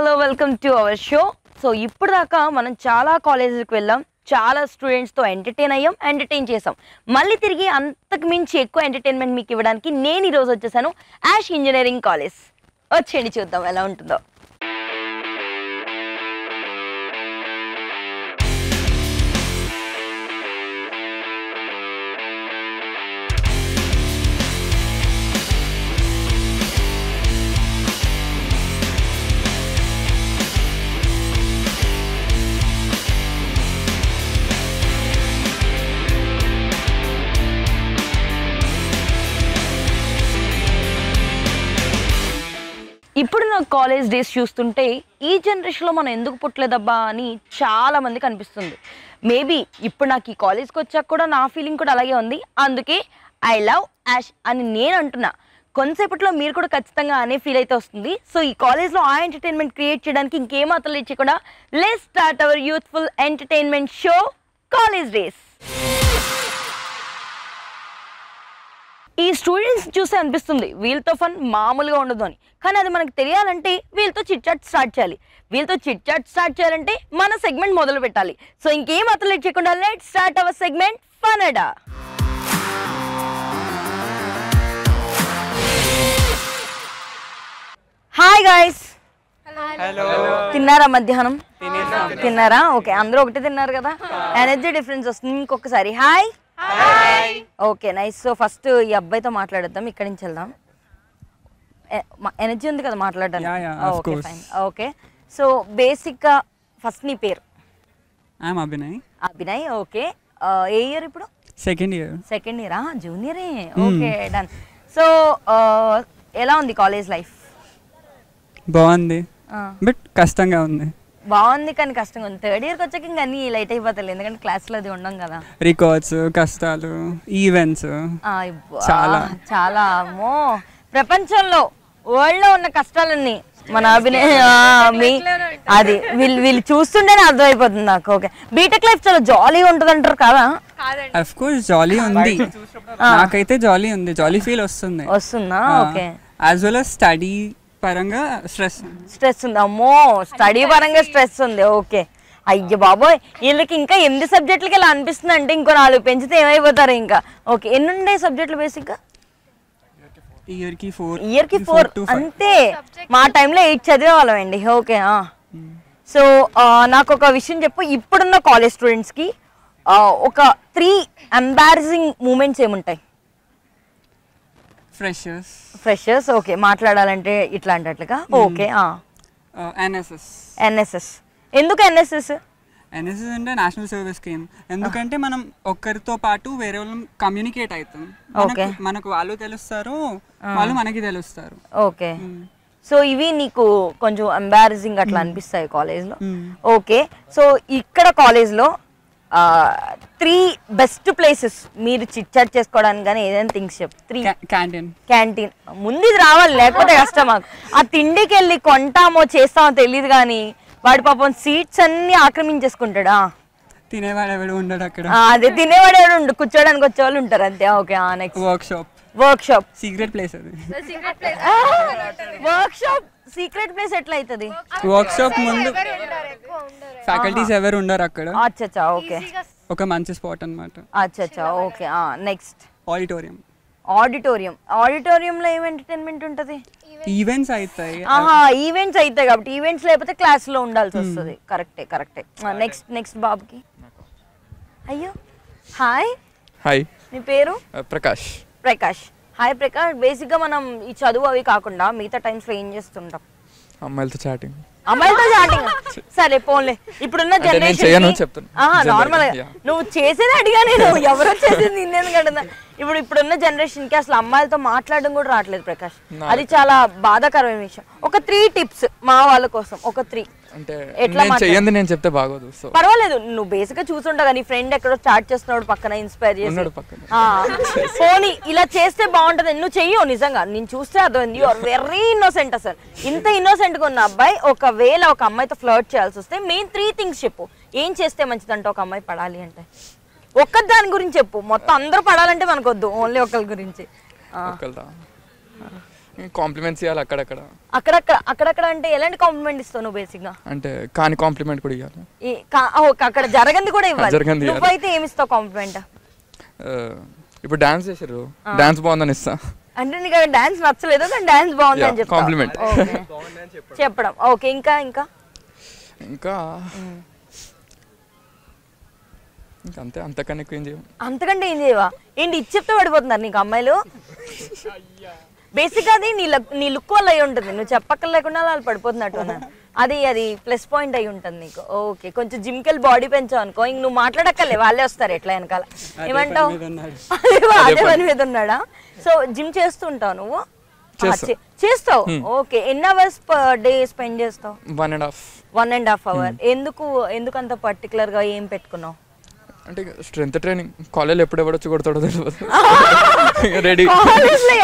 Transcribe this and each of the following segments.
Hello welcome to our show. So ఇప్పుడు దాకా మనం చాలా కాలేజెస్కి వెళ్ళాం, చాలా స్టూడెంట్స్తో ఎంటర్టైన్ చేసాం. మళ్ళీ తిరిగి అంతకు మించి ఎక్కువ ఎంటర్టైన్మెంట్ మీకు ఇవ్వడానికి నేను ఈరోజు వచ్చేసాను యాష్ ఇంజనీరింగ్ కాలేజ్. వచ్చేయండి చూద్దాం ఎలా ఉంటుందో. ఇప్పుడు నా కాలేజ్ డేస్ చూస్తుంటే ఈ జనరేషన్లో మనం ఎందుకు పుట్టలేదబ్బా అని చాలా మందికి అనిపిస్తుంది. మేబీ ఇప్పుడు నాకు ఈ కాలేజ్కి వచ్చాక కూడా నా ఫీలింగ్ కూడా అలాగే ఉంది. అందుకే ఐ లవ్ యాష్ అని నేను అంటున్నా. కొంతసేపట్లో మీరు కూడా ఖచ్చితంగా అనే ఫీల్ అయితే వస్తుంది. సో ఈ కాలేజ్లో ఆ ఎంటర్టైన్మెంట్ క్రియేట్ చేయడానికి ఇంకేం అతలు ఇచ్చకుండా let's start our youthful entertainment show college days. ఈ స్టూడెంట్స్ చూస్తే అనిపిస్తుంది వీళ్ళతో ఫన్ మామూలుగా ఉండదు అని. కానీ అది మనకు తెలియాలంటే వీళ్ళతో చిట్ చాట్ స్టార్ట్ చేయాలి. వీళ్ళతో చిట్ చాట్ స్టార్ట్ చేయాలంటే మన సెగ్మెంట్ మొదలు పెట్టాలి. సో ఇంకేం అతలు చేయకుండా లెట్స్ స్టార్ట్ అవర్ సెగ్మెంట్ ఫనడా. Hi guys. తిన్నారా మధ్యాహ్నం? తిన్నారా? ఓకే, అందరూ ఒకటే తిన్నారు కదా, ఎనర్జీ డిఫరెన్స్ వస్తుంది. ఇంకొకసారి hi. Okay nice. So first ఈ అబ్బాయితో మాట్లాడేద్దాం, ఇక్కడి నుంచి వెళ్దాం. ఎనర్జీ ఉంది కదా మాట్లాడడానికి? Okay fine. ఓకే సో బేసిక్గా ఫస్ట్ నీ పేరు? అభినయ్. అభినయ్. ఓకే, ఏ ఇయర్ ఇప్పుడు? Second year. సెకండ్ ఇయరా? జూనియరే. Okay done. సో ఎలా ఉంది కాలేజ్ లైఫ్? బాగుంది, బట్ కష్టంగా ఉంది. బాగుంది కానీ కష్టంగా ఉంది. థర్డ్ ఇయర్కి వచ్చాక ఇంకా అన్ని లైట్ అయిపోతాయి, ఎందుకంటే క్లాస్లో అది ఉండం కదా. రికార్డ్స్, కష్టాలు, ఈవెంట్స్ చాలా చాలా. అమ్మో, ప్రపంచంలో వరల్డ్ లో ఉన్న కష్టాలన్నీ మన అభినయ్ అది వీళ్ళు చూస్తుంటేనే అర్థమైపోతుంది నాకు. ఓకే, బీటెక్ లైఫ్ చాలా జాలీగా ఉంటుంది అంటారు కదా? అఫ్ కోర్స్ జాలీ ఉంది, నాకైతే జాలీ ఉంది, జాలీ ఫీల్ వస్తుందా? Okay. As well as study పరంగా స్ట్రెస్ ఉంది. అమ్మో, స్టడీ పరంగా స్ట్రెస్ ఉంది. ఓకే, అయ్యో బాబోయ్, వీళ్ళకి ఇంకా 8 సబ్జెక్టులకి ఇలా అనిపిస్తుంది అంటే ఇంకో 4 పెంచితే ఏమైపోతారు ఇంకా. ఓకే, ఎన్ని ఉండే సబ్జెక్టులు బేసిక్గా? ఇయర్కి 4 అంతే. మా టైంలో 8 చదివే వాళ్ళం అండి. ఓకే. సో నాకు ఒక విషయం చెప్పు, ఇప్పుడున్న కాలేజ్ స్టూడెంట్స్కి ఒక 3 ఎంబారసింగ్ మూమెంట్స్ ఏముంటాయి? ఫ్రెషర్స్. ఓకే, మాట్లాడాలంటే ఇట్లాంటిగా. ఓకే. ఎన్ఎస్ఎస్. ఎందుకు ఎన్ఎస్ఎస్? ఎన్ఎస్ఎస్ అంటే నేషనల్ సర్వీస్ స్కీమ్. ఎందుకంటే మనం ఒక్కరితో పాటు వేరే వాళ్ళని కమ్యూనికేట్ అవుతాం. మనకు వాళ్ళు తెలుస్తారు, వాళ్ళు మనకి తెలుస్తారు. ఓకే. సో ఇవి నీకు కొంచెం ఎంబారసింగ్ అట్లా అనిపిస్తాయి కాలేజ్లో? ఓకే. సో ఇక్కడ కాలేజ్లో 3 బెస్ట్ ప్లేసెస్ మీరు చిట్ చాట్ చేసుకోవడానికి కానీ ఏదైనా థింగ్స్ చెప్పు. 3. క్యాంటీన్ ముందు ఇది రావాలి, లేకపోతే కష్టం మాకు. ఆ తిండికి వెళ్ళి కొంటామో చేస్తామో తెలియదు కానీ వాడి పాపం సీట్స్ అన్ని ఆక్రమించేసుకుంటాడా? తినేవాడు ఎవడు ఉండడు అక్కడ. అదే, తినేవాడు ఎవడు ఉండు, కూర్చోడానికి వచ్చే వాళ్ళు ఉంటారు అంతే. Okay. Next work shop. Secret place అది. వర్క్ షాప్ సీక్రెట్ ప్లేస్ ఎట్లా అవుతుంది? వర్క్ షాప్ ముందు ఫ్యాకల్టీస్ ఎవరు ఉండరు అక్కడ. అచ్చా. ఓకే, ఒక మంచి స్పాట్ అన్నమాట. అచ్చా. ఓకే. నెక్స్ట్ ఆడిటోరియంలో ఏం ఎంటర్టైన్మెంట్ ఉంటుంది? ఈవెంట్స్ అవుతాయి. ఈవెంట్స్ అవుతాయి కాబట్టి ఈవెంట్స్ లేకపోతే క్లాస్ లో ఉండాల్సి వస్తుంది. కరెక్టే. నెక్స్ట్ బాబుకి. అయ్యో, హాయ్. నీ పేరు? ప్రకాష్. హాయ్ ప్రకాష్. బేసిక్ గా మనం ఈ చదువు అవి కాకుండా మిగతా టైమ్స్ లో ఏం చేస్తుంటాం? అమ్మాయిలతో చాటింగ్. సరే పోన్లే, ఇప్పుడున్న జనరేషన్ నార్మల్ గా నువ్వు చేసేది అడిగా, నేను ఎవరో చేసేది నిన్నేందుకంటున్నా. ఇప్పుడున్న జనరేషన్ కి అసలు అమ్మాయిలతో మాట్లాడడం కూడా రావట్లేదు ప్రకాష్. అది చాలా బాధాకరమైన విషయం. ఒక 3 టిప్స్ మా వాళ్ళ కోసం. ఒక 3 అంటే నేను చెప్తే బాగోదు. పర్వాలేదు, నువ్వు బేసిక్ గా చూసుంటావు, నీ ఫ్రెండ్ ఎక్కడో చాట్ చేస్తున్నాడు పక్కన, ఇన్స్పైర్ చేసి పోనీ ఇలా చేస్తే బాగుంటది. నువ్వు చెయ్యవు, నిజంగా నేను చూస్తే అర్థమైంది. You are very innocent. అసలు ఇంత ఇన్నోసెంట్ గా ఉన్న అబ్బాయి ఒకవేళ ఒక అమ్మాయితో ఫ్లర్ట్ చేయాల్సి వస్తే మెయిన్ 3 థింగ్స్ చెప్పు. ఏం చేస్తే మంచిదంటే ఒక అమ్మాయి పడాలి అంటే? ఒక్క దాని గురించి చెప్పు, మొత్తం అందరూ పడాలంటే మనకొద్దు, ఓన్లీ ఒకరి గురించి. కాంప్లిమెంట్స్ ఇవ్వాలి అక్కడక్కడ. అక్కడక్కడ అంటే ఎలాంటి కాంప్లిమెంట్ ఇస్తావు నువ్వు బేసిక్ గా? అంటే కాని కాంప్లిమెంట్ కూడా ఇవ్వాలి. అక్కడ జరగంది కూడా ఇవ్వాలి. జరగంది ఇవ్వాలి. నువ్వైతే ఏమి ఇస్తావు కాంప్లిమెంట్? ఇప్పుడు డాన్స్ చేసారు, డాన్స్ బాగుందని ఇస్తా. అంటే నీకు డాన్స్ నచ్చలేదు కానీ డాన్స్ బాగుందని చెప్తా. కాంప్లిమెంట్ చెప్పడం. ఓకే, ఇంకా ఇంకా ఇంకా అంతే, అంతకన్నా ఎక్కువ ఏం చేయవు. అంతకంటే ఏం చేయవా? ఏంటి ఇచ్చి చెప్తే పడిపోతున్నారు నీకు అమ్మాయిలు? బేసిక్ అది నీ లుక్ వల్ల అయి ఉంటుంది, నువ్వు చెప్పక్కర్ లేకుండా వాళ్ళు పడిపోతున్నట్టు. అది ప్లస్ పాయింట్ అయి ఉంటుంది నీకు. ఓకే, కొంచెం జిమ్కెళ్ళి బాడీ పెంచావు అనుకో, ఇంక నువ్వు మాట్లాడక్కర్లే, వాళ్ళే వస్తారు ఎట్లా వెనకాల. ఏమంటావు? అదే పని మీద ఉన్నాడా? సో జిమ్ చేస్తుంటావు నువ్వు? చేస్తావు. ఓకే, ఎన్ని అవర్స్ పర్ డే స్పెండ్ చేస్తావు? 1.5 అవర్. ఎందుకు అంత పర్టికులర్ గా ఏం పెట్టుకున్నావు? అంటే స్ట్రెంత్ ట్రైనింగ్. కాలేజ్ ఎప్పుడు ఎవడొచ్చి కొడతాడో తెలియదు. రెడీ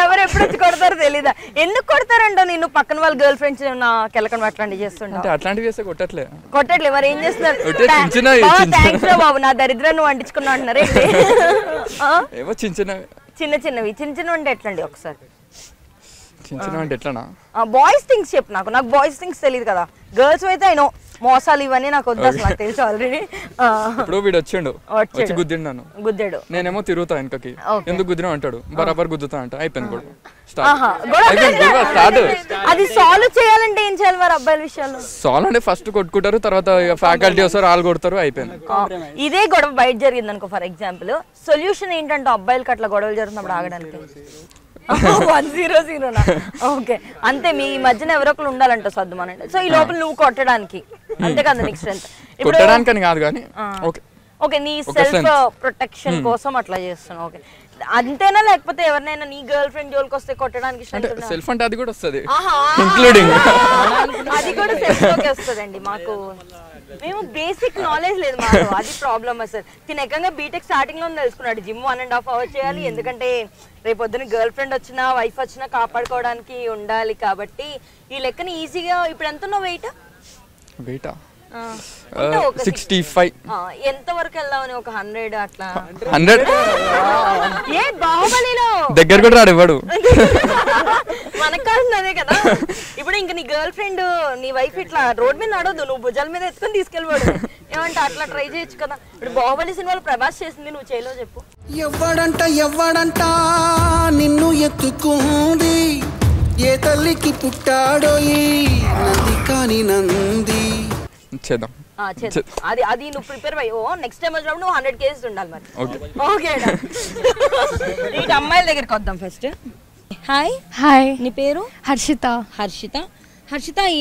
ఎవరు ఎప్పుడు వచ్చి కొడతారో తెలీదా? ఎందుకు కొడతారంట? నేను పక్కన వాళ్ళ గర్ల్ ఫ్రెండ్స్ నా కెలకని అట్లాంటివి చేస్తుంటా. అట్లాంటివి చేస్తే కొట్టట్లే. మరి ఏం చేస్తున్నారు? థ్యాంక్స్ రా బాబు, నా దరిద్రాన్ని నువ్వు అంటించుకున్నా అంటున్నారు. ఏమో చిన్నవి అంటే ఎట్లండి ఒకసారి? చిన్న అంటే ఎట్లనా? బాయ్స్ థింగ్స్ చెప్పు నాకు బాయ్స్ థింగ్స్ తెలియదు కదా. గర్ల్స్ అయితే అయినో మోసాలు ఇవన్నీ నాకు వద్దు, అసలు నాకు తెలుసు ఆల్రెడీ. ఇప్పుడు వీడు వచ్చిండు, వచ్చి గుద్దాడు, నేనేమో తిరుగుతా వెనకకి, ఎందుకు గుద్దినా అంటాడు, బరాబర్ గుద్దుతా అంట, అయిపోయింది కూడా. అది సాల్వ్ చేయాలంటే ఏం చేయాలి మరి అబ్బాయిల విషయాల్లో? సాల్వ్ అంటే ఫస్ట్ కొట్టుకుంటారు, తర్వాత ఫ్యాకల్టీ వస్తారు, వాళ్ళు కొడతారు, అయిపోయింది. ఇదే గొడవ బయట జరిగింది అనుకో ఫర్ ఎగ్జాంపుల్, సొల్యూషన్ ఏంటంటే అబ్బాయిలకి అట్లా గొడవలు జరుగుతున్నప్పుడు ఆగడానికి 100 ఓకే అంతే. మీ మధ్యన ఎవరో ఒకరు ఉండాలంట సర్దుమనండి. సో ఈ లోపల నువ్వు కొట్టడానికి, అంతే కదా నీకు స్ట్రెంత్? కొట్టడానికి కాదు కానీ ఓకే, నీ సెల్ఫ్ ప్రొటెక్షన్ కోసం అట్లా చేస్తున్నావు. ఓకే, అంతేనా? లేకపోతే ఎవరినైనా నీ గర్ల్ ఫ్రెండ్ జోలికి వస్తే కొట్టడానికి సెల్ఫ్ అంటే అది కూడా వస్తుంది, ఇంక్లూడింగ్ అది కూడా సెల్ఫ్ లోకి వస్తుందండి. మాకు మేము బేసిక్ నాలెడ్జ్ లేదు మాకు, అది ప్రాబ్లమ్ అసలు. తిన ఏకంగా బీటెక్ స్టార్టింగ్ లో తెలుసుకున్నాడు జిమ్ 1.5 అవర్ చేయాలి, ఎందుకంటే రేపు పొద్దున గర్ల్ ఫ్రెండ్ వచ్చినా వైఫ్ వచ్చినా కాపాడుకోవడానికి ఉండాలి కాబట్టి. ఈ లెక్కని ఈజీగా ఇప్పుడు ఎంత ఉన్నావు వెయిట్? 65. ఎంత వరకు వెళ్దామని? ఒక 100 అట్లా? 100 ఏ బాహుబలిలో దగ్గర కూడా రాడు ఇవ్వడు. మనకు కాదు అదే కదా. ఇప్పుడు ఇంక నీ గర్ల్ ఫ్రెండ్ నీ వైఫ్ ఇట్లా రోడ్ మీద నడవద్దు, నువ్వు భుజాల మీద ఎత్తుకొని తీసుకెళ్ళిపోడు. ఏమంటే అట్లా ట్రై చేయొచ్చు కదా. ఇప్పుడు బాహుబలి సినిమాలో ప్రభాస్ చేసింది, నువ్వు చేయలో చెప్పు. ఎవ్వడంట నిన్ను ఎత్తుకుంది, ఏ తల్లికి పుట్టాడో ఈ నంది కాని నంది. చేద్దాం. అది నువ్వు ప్రిపేర్ అయ్యో, నెక్స్ట్ టైం వచ్చినప్పుడు నువ్వు 100 కేజెస్ ఉండాలి మరి. ఓకే, ఈ అమ్మాయిల దగ్గరికి వద్దాం ఫస్ట్. హాయ్, నీ పేరు? హర్షిత,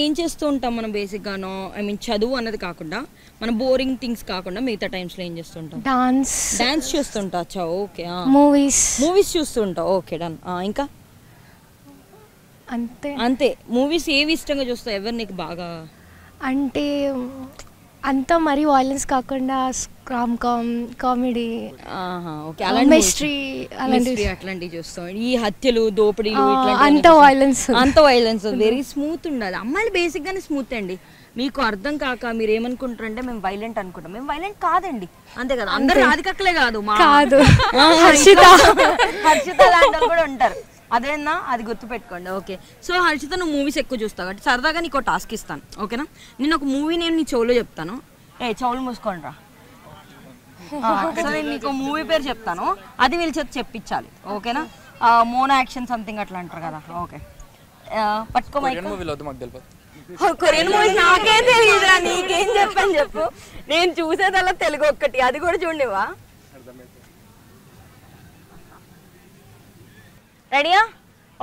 ఏం చేస్తూ ఉంటాం మనం బేసిక్ గాను? ఐ మీన్ చదువు అన్నది కాకుండా, మన బోరింగ్ థింగ్స్ కాకుండా మిగతా టైమ్స్ లో ఏం చేస్తుంటాం? డాన్స్ చూస్తుంటా. ఓకే. మూవీస్ చూస్తుంటావు. Okay, done. ఇంకా అంతే. మూవీస్ ఏవి ఇష్టంగా చూస్తావు? ఎవరు నీకు బాగా? అంటే అంతా మరి వైలెన్స్ కాకుండా కామెడీ, మిస్టరీ అట్లాంటివి చూస్తాం. ఈ హత్యలు, దోపిడీలు, అంత వైలెన్స్ వెరీ స్మూత్ ఉండాలి. అమ్మాయిలు బేసిక్ గానే స్మూత్ అండి. మీకు అర్థం కాక మీరు ఏమనుకుంటారంటే మేము వైలెంట్ అనుకుంటాం. మేము వైలెంట్ కాదండి, అంతే కదా. అందరూ రాధికక్కలే కాదు, హర్షిత లాంటి కూడా ఉంటారు. అదేనా, అది గుర్తుపెట్టుకోండి. ఓకే, సో హర్షిత నువ్వు మూవీస్ ఎక్కువ చూస్తావు కాబట్టి సరదాగా నీకు టాస్క్ ఇస్తాను, ఓకేనా? నేను ఒక మూవీ నేను నీ చెవులో చెప్తాను. చెవులు మూసుకోండి రా. సో నేను నీకు మూవీ పేరు చెప్తాను, అది వీళ్ళ చేత చెప్పించాలి, ఓకేనా? మోనో యాక్షన్ సంథింగ్ అట్లా అంటారు కదా. ఓకే, పట్టుకో. కొరియన్ మూవీస్ నాకే తెలియదురా, నీకేం చెప్పు. నేను చూసేదల్లా తెలుగు ఒక్కటి, అది కూడా చూడండివా. రెడీయా?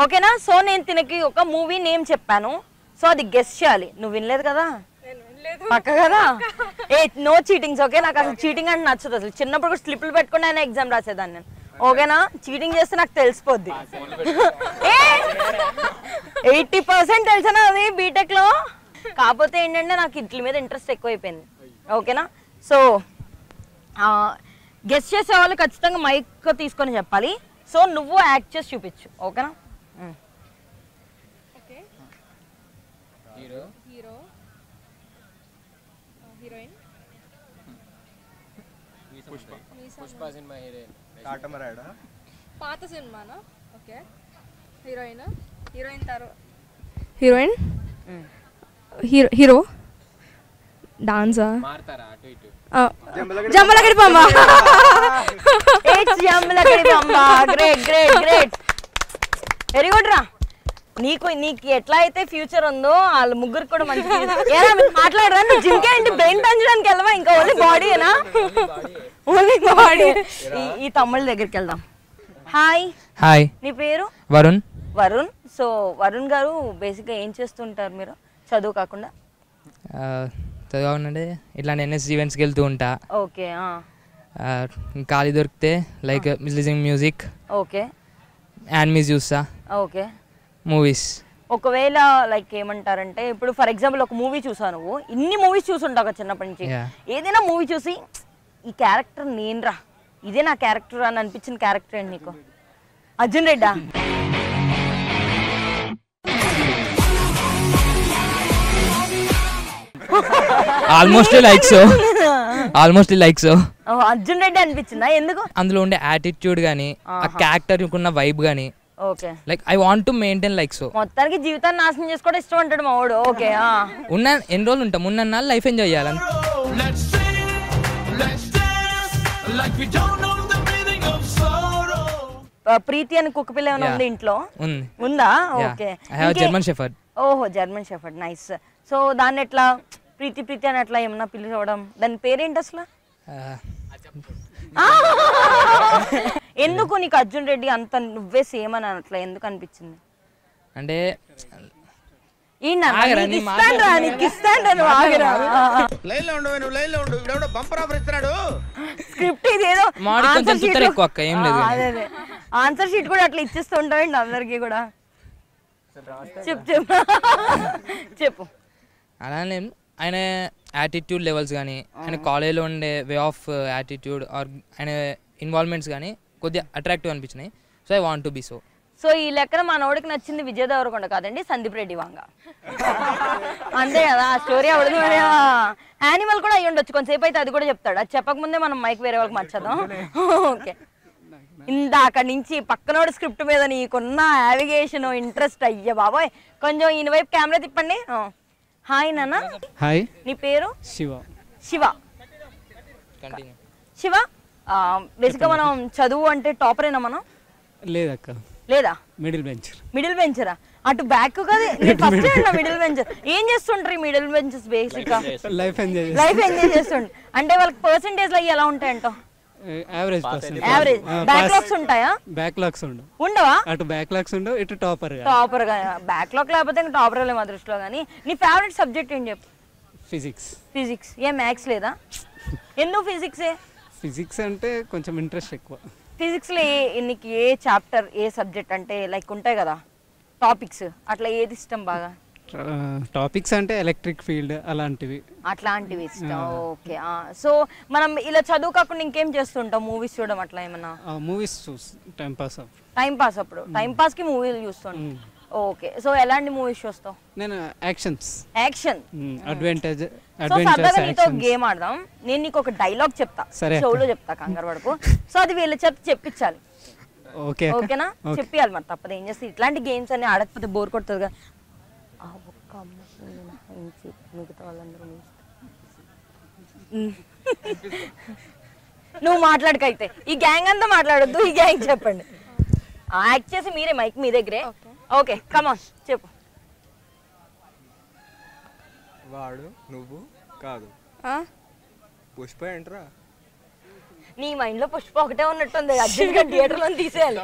ఓకేనా? సో నేను తినకి ఒక మూవీ నేమ్ చెప్పాను, సో అది గెస్ చేయాలి. నువ్వు వినలేదు కదా, పక్క కదా. No cheatings, okay? నాకు అసలు చీటింగ్ అంటే నచ్చదు. అసలు చిన్నప్పుడు కూడా స్లిప్లు పెట్టుకుని అయినా ఎగ్జామ్ రాసేదాన్ని నేను, ఓకేనా? చీటింగ్ చేస్తే నాకు తెలిసిపోద్ది. 80% తెలుసా అది బీటెక్ లో. కాకపోతే ఏంటంటే నాకు ఇట్ల మీద ఇంట్రెస్ట్ ఎక్కువైపోయింది, ఓకేనా? సో గెస్ చేసే వాళ్ళు ఖచ్చితంగా మైక్ తీసుకొని చెప్పాలి. సో నువ్వు యాక్ట్ చేసి చూపించు, ఓకేనా? హీరోయిన్ పుష్ప సినిమా హీరోయిన్. పాత సినిమానా? ఓకే. హీరోయిన్ హీరోయిన్ హీరో డాన్సా Jambalakidi Pamba great great great very good రా. నీకు ఎట్లా అయితే ఫ్యూచర్ ఉందో వాళ్ళ ముగ్గురికి కూడా మంచి మాట్లాడరా. నువ్వు జిమ్కే ఏంటి బ్రెయిన్ పెంచడానికి వెళ్ళవా? ఇంకా ఓన్లీ బాడీనా? Only body. ఈ తమ్ముళ్ళ దగ్గరికి వెళ్దాం. హాయ్. హాయ్. నీ పేరు? వరుణ్. వరుణ్. సో వరుణ్ గారు బేసిక్గా ఏం చేస్తుంటారు మీరు చదువు కాకుండా? చదువుకుంటే ఇట్లా ఎన్ఎస్ ఈవెంట్స్కి వెళ్తూ ఉంటా. ఓకే. ఖాళీ దొరికితే like listening music. Okay. Animes చూస్తా. ఓకే. మూవీస్. ఒకవేళ లైక్ ఏమంటారంటే ఇప్పుడు ఫర్ ఎగ్జాంపుల్ ఒక మూవీ చూసావు, నువ్వు ఇన్ని మూవీస్ చూసుంటావు కదా చిన్నప్పటి నుంచి. ఏదైనా మూవీ చూసి ఈ క్యారెక్టర్ నేనురా, ఇదే నా క్యారెక్టర్ అని అనిపించిన క్యారెక్టర్ ఏంటి నీకు? అర్జున్ రెడ్డా? Almost like so Arjun Reddy అనిపించిందా? ఎందుకు? అందులో ఉండే యాటిట్యూడ్ గానీ ఆ క్యారెక్టర్ ఉన్న వైబ్ గానీ okay like I want to maintain like so. మొత్తానికి జీవితాన్ని నాశనం చేసుకోవడం ఇష్టం అంటాడు మా వాడు. ఓకే. ఉన్న ఎన్ని రోజులు ఉంటాం, ఉన్న లైఫ్ ఎంజాయ్ చేయాలని. ప్రీతి అని కుక్క పిల్ల ఏమైనా ఉంది ఇంట్లో? ఉంది. ఉందా? Okay. I have German shepherd. ఓహో, జర్మన్ షెఫర్డ్. నైస్. సో దాన్ని ఎట్లా ప్రీతి అని అట్లా ఏమన్నా పిలవడం, దాని పేరేంటి అసలు? ఎందుకు నీకు అర్జున్ రెడ్డి అంత నువ్వే సేమ్ అని అట్లా ఎందుకు అనిపించింది? అంటే స్క్రిప్ట్ ఇదేదో అదే ఆన్సర్ షీట్ కూడా అట్లా ఇచ్చేస్తూ ఉంటాయండి అందరికి కూడా. చెప్పు. అలానే ఆయన యాటిట్యూడ్ లెవెల్స్ కానీ ఆయన కాలేజ్లో ఉండే వే ఆఫ్ యాటిట్యూడ్ ఆర్ ఆయన ఇన్వాల్వ్మెంట్స్ కానీ కొద్దిగా అట్రాక్టివ్ అనిపించినాయి. So I want to be so. So ఈ లెక్కన మనోడికి నచ్చింది విజయ్ దేవరకొండ కాదండి, సందీప్ రెడ్డి వాంగ. అంతే కదా స్టోరీ. అవడదు యానిమల్ కూడా అయ్యి ఉండొచ్చు కొంతసేపు అయితే, అది కూడా చెప్తాడు. అది చెప్పకముందే మనం మైక్ వేరే వాళ్ళకి మార్చేద్దాం. ఓకే. ఇందాక నుంచి పక్కనోడు స్క్రిప్ట్ మీద నీకున్న యావిగేషన్ ఇంట్రెస్ట్, అయ్యా బాబోయ్. కొంచెం ఈయన వైపు కెమెరా తిప్పండి. హాయ్ నాన్న. హాయ్. నీ పేరు? శివ. శివ. శివ బేసిక్గా మనం చదువు అంటే టాపరేనా మనం? లేదక్క. లేదా? Middle bencher. మిడిల్ బెంచరా? అటు బ్యాక్ కదా ఫస్ట్ మిడిల్ బెంచర్. ఏం చేస్తుంటారు ఈ మిడిల్ బెంచెస్? బేసిక్ గా లైఫ్ ఎంజాయ్ చేస్తుంటారు. అంటే వాళ్ళకి పర్సెంటేజ్ అవి ఎలా ఉంటాయంట? యావరేజ్. బ్యాక్లాగ్స్ ఉంటాయా? బ్యాక్లాగ్స్ ఉండవా? అటు బ్యాక్లాగ్స్ ఉండవు, ఇటు టాపర్ గా. బ్యాక్లాగ్ లేకపోతే టాపర్ మా దృష్టిలో. కానీ నీ ఫేవరెట్ సబ్జెక్ట్ ఏం చెప్పు? ఫిజిక్స్. ఏ మ్యాథ్స్ లేదా? ఎందుకు ఫిజిక్స్ అంటే కొంచెం ఇంట్రెస్ట్ ఎక్కువ. ఫిజిక్స్ లో నీకు ఏ చాప్టర్, ఏ సబ్జెక్ట్ అంటే లైక్ ఉంటాయి కదా టాపిక్స్, అట్లా ఏది ఇష్టం బాగా? టాపిక్స్ అంటే ఎలక్ట్రిక్ ఫీల్డ్ అలాంటివి ఇష్టం. ఓకే. సో మనం ఇలా చదువు కాకుండా ఇంకేం చేస్తుంటాం? మూవీస్ చూడడం అట్లా ఏమన్నా? మూవీస్ టైం పాస్ అప్పుడు టైం పాస్ కి మూవీలు చూస్తాను. ఓకే. సో ఎలాంటి మూవీస్ చూస్తావు? నేను యాక్షన్ అడ్వెంచర్. సో సరదాగా నీతో గేమ్ ఆడదాం. నేను నీకు ఒక డైలాగ్ చెప్తా, షోలో చెప్తా, కంగారు పడకు. సో అది వీళ్ళ చేత చెప్పించాలి. ఓకేనా? చెప్పాలి మరి, తప్పదు. ఏం చేస్తే ఇట్లాంటి గేమ్స్ అన్ని ఆడకపోతే బోర్ కొడుతుంది. ఒక్క మిగతా వాళ్ళందరూ నువ్వు మాట్లాడకైతే ఈ గ్యాంగ్ అంతా మాట్లాడొద్దు. ఈ గ్యాంగ్ చెప్పండి. యాక్ట్ చేసి మీరే మైక్ మీ దగ్గరే. ఓకే, కమాన్ చెప్పు. వాడు నువ్వు కాదు పుష్ప ఏంట్రా? నీ మైండ్ లో పుష్ప ఒకటే ఉన్నట్టుంది. అర్జెంట్ గా థియేటర్ లో తీసేయాలి.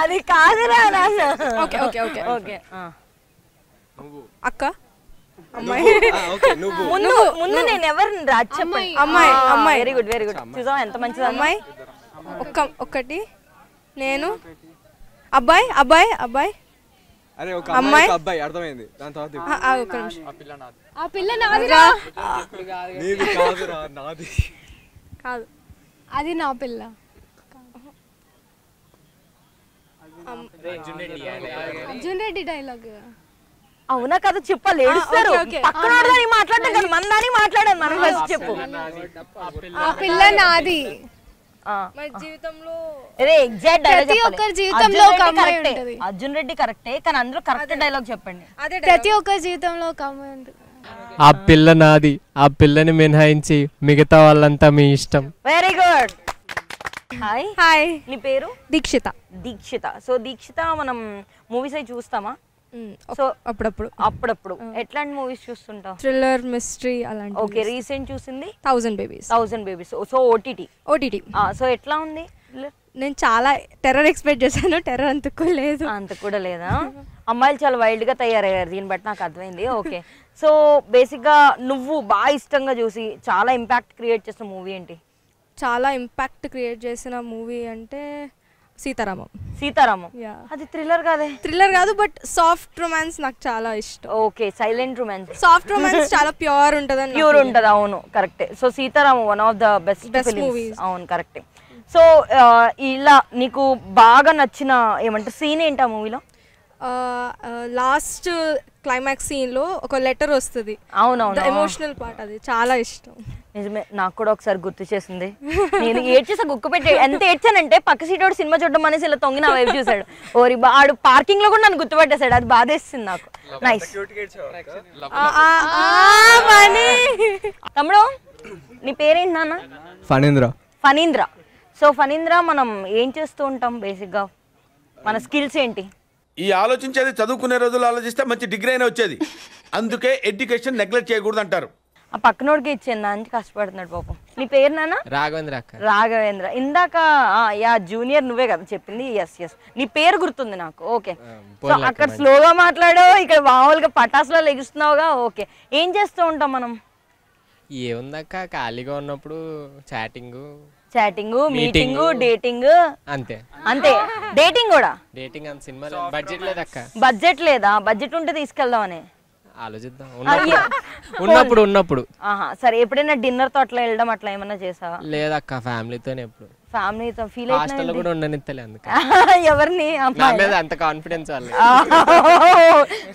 అది కాదురా నాన్న. ఓకే. అక్క అమ్మాయి. ముందు నేను ఎవరిని రాజు చెప్పండి. అమ్మాయి. వెరీ గుడ్ చూసావా ఎంత మంచిది అమ్మాయి. ఒక్కటి నేను అబ్బాయి. అరే ఒక అమ్మాయి అబ్బాయి అర్థమైంది. దాని తర్వాత ఆ పిల్ల నాదిరా. నీది కాదురా, నాది కాదు, అది నా పిల్ల. అర్జున్ రెడ్డి డైలాగ్ అవునా కదా చెప్పాలి. ఏడుస్తారు పక్కన మాట్లాడడం కదా, మన దాన్ని మాట్లాడాను మనం. ఫస్ట్ చెప్పు. ఆ పిల్ల నాది. మన జీవితంలో ఎగ్జాక్ట్ ప్రతి ఒక్కరి జీవితంలో ఒక అమ్మాయి ఉంటది. అర్జున్ రెడ్డి కరెక్టే, కానీ అందులో కరెక్ట్ డైలాగ్ చెప్పండి. ప్రతి ఒక్కరి జీవితంలో ఒక అమ్మాయి ఉంటుంది. ఆ పిల్ల నాది, ఆ పిల్లని మినహాయించి మిగతా వాళ్ళంతా మీ ఇష్టం. Very good. హాయ్. హాయ్, నీ పేరు? దీక్షిత. దీక్షిత. సో దీక్షిత మనం మూవీస్ అవి చూస్తామా? సో అప్పుడప్పుడు అప్పుడప్పుడు ఎట్లాంటి మూవీస్ చూస్తుంటావు? థ్రిల్లర్, మిస్టరీ అలాంటి. ఓకే, రీసెంట్ చూసింది 1000 Babies. 1000 Babies. So OTT. So ఎట్లా ఉంది? నేను చాలా టెర్రర్ ఎక్స్పెక్ట్ చేశాను, టెర్రర్ అంతకు లేదు. అంత కూడా లేదా? అమ్మాయిలు చాలా వైల్డ్ గా తయారయ్యారు, దీన్ని బట్టి నాకు అర్థమైంది. ఓకే, సో బేసిక్ గా నువ్వు బాగా ఇష్టంగా చూసి చాలా ఇంపాక్ట్ క్రియేట్ చేసిన మూవీ ఏంటి? చాలా ఇంపాక్ట్ క్రియేట్ చేసిన మూవీ అంటే సీతారామం. సీతారామం అది థ్రిల్లర్ కాదే? థ్రిల్లర్ కాదు, బట్ సాఫ్ట్ రొమాన్స్ నాకు చాలా ఇష్టం. Okay, silent romance. Soft romance చాలా ప్యూర్ ఉంటది. ప్యూర్ ఉంటది, అవును కరెక్టే. So Sitaramam one of the best movies. అవును కరెక్టే. సో ఇలా నీకు బాగా నచ్చిన ఏమంటారు సీన్ ఏంటి ఆ మూవీలో? లాస్ట్ క్లైమాక్స్ సీన్ లో ఒక లెటర్ వస్తుంది. అవునవును, ఎమోషనల్ పార్ట్, అది చాలా ఇష్టం. నిజమే, నాకు కూడా ఒకసారి గుర్తు చేసింది. నేను ఏడ్చేసా, గుక్కు పెట్టి ఎంత ఏడ్చానంటే పక్క సీటోడు సినిమా చూడడం అనేసి ఇలా తొంగి నా వైపు చూసాడు. ఓరి ఆడు పార్కింగ్ లో కూడా నన్ను గుర్తుపట్టేశాడు, అది బాధేస్తుంది నాకు. నైస్. తమ్ముడు నీ పేరేంటి నాన్న? ఫణీంద్ర. ఫణీంద్ర. సో ఫణీంద్ర, మనం ఏం చేస్తూ ఉంటాం బేసిక్ గా? మన స్కిల్స్ ఏంటి? ఈ ఆలోచించేది చదువుకునే రోజులు ఆలోచిస్తే మంచి డిగ్రీ అయినా వచ్చేది. అందుకే ఎడ్యుకేషన్ నెగ్లెక్ట్ చేయకూడదు అంటారు. ఆ పక్కనోడికి ఇచ్చాను, అంత కష్టపడుతున్నాడు పాపం. నీ పేరు నాన్న? రాఘవేంద్ర. రాఘవేంద్ర. ఇందాక జూనియర్ నువ్వే కదా చెప్పింది? ఎస్ ఎస్, నీ పేరు గుర్తుంది నాకు. ఓకే, సో అక్కడ స్లోగా మాట్లాడో, ఇక్కడ మామూలుగా పటాసులో లెగుస్తున్నావుగా. ఓకే, ఏం చేస్తూ ఉంటాం మనం? ఏముందక్క, ఖాళీగా ఉన్నప్పుడు చాటింగ్, మీటింగ్, డేటింగ్. అంతే అంతే. డేటింగ్ కూడా? డేటింగ్ అంత సినిమా బడ్జెట్ లేదక్క. బడ్జెట్ లేదా? బడ్జెట్ ఉంటే తీసుకెళ్దామని ఆలోచిద్దాం. ఉన్నప్పుడు. సరే, ఎప్పుడైనా డిన్నర్ తో అట్లా వెళ్ళడం అట్లా ఏమన్నా చేసావా? లేదక్క, ఫ్యామిలీతోనే. ఎప్పుడు ఫ్యామిలీతో ఫీల్ హాస్టల్లో కూడా ఉండనిత్తలే, అందుకే. ఎవరిని? అంత కాన్ఫిడెన్స్ వాళ్ళే.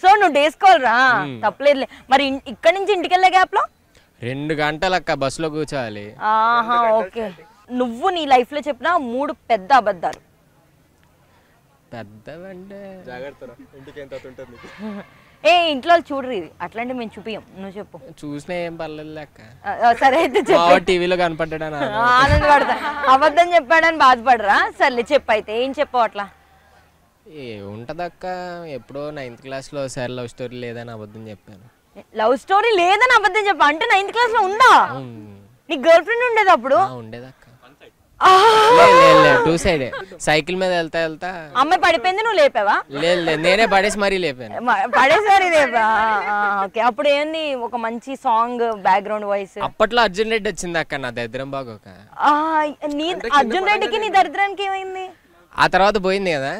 సో నువ్వు డేసుకోవాలరా, తప్పలేదు. మరి ఇక్కడ నుంచి ఇంటికి వెళ్ళే గ్యాప్ లో 2 గంటలక్క బస్సులో కూర్చోవాలి. ఓకే, నువ్వు నీ లైఫ్ లో చెప్పిన 3 పెద్ద అబద్ధాలు. పెద్దవంటే ఇంట్లో చూడరు ఇది, అట్లాంటి మేము చూపియం. నువ్వు చెప్పు. చూసినా ఏం పర్లేదు లెక్క. సరే అయితే టీవీలో కనపడ్డా ఆనందపడతా. అబద్ధం చెప్పాడని బాధపడరా? సర్లే చెప్పు అయితే, ఏం చెప్పావు అట్లా? ఉంటదక్క, ఎప్పుడో 9th క్లాస్లో ఒకసారి లవ్ స్టోరీ లేదని అబద్ధం చెప్పాను. లవ్ స్టోరీ లేదని అబద్ధం చెప్పా అంటే 9th క్లాస్ లో ఉందా? నీ గర్ల్ ఫ్రెండ్ ఉండేది అప్పుడు? ఉండేదక్క. 2 సైడ్. సైకిల్ మీద వెళ్తా అమ్మాయి పడిపోయింది, నువ్వు లేపావా? లేదు, నేనే పడేసి మరీ లేపాను. పడేసి మరీ లేపా? ఓకే, అప్పుడు ఏంది ఒక మంచి సాంగ్ బ్యాక్గ్రౌండ్ వాయిస్? అప్పట్లో అర్జున్ రెడ్డి వచ్చింది అక్క, నా దరిద్రం బాగోక. అర్జున్ రెడ్డికి నీ దరిద్రానికి ఏమైంది? ఆ తర్వాత పోయింది కదా.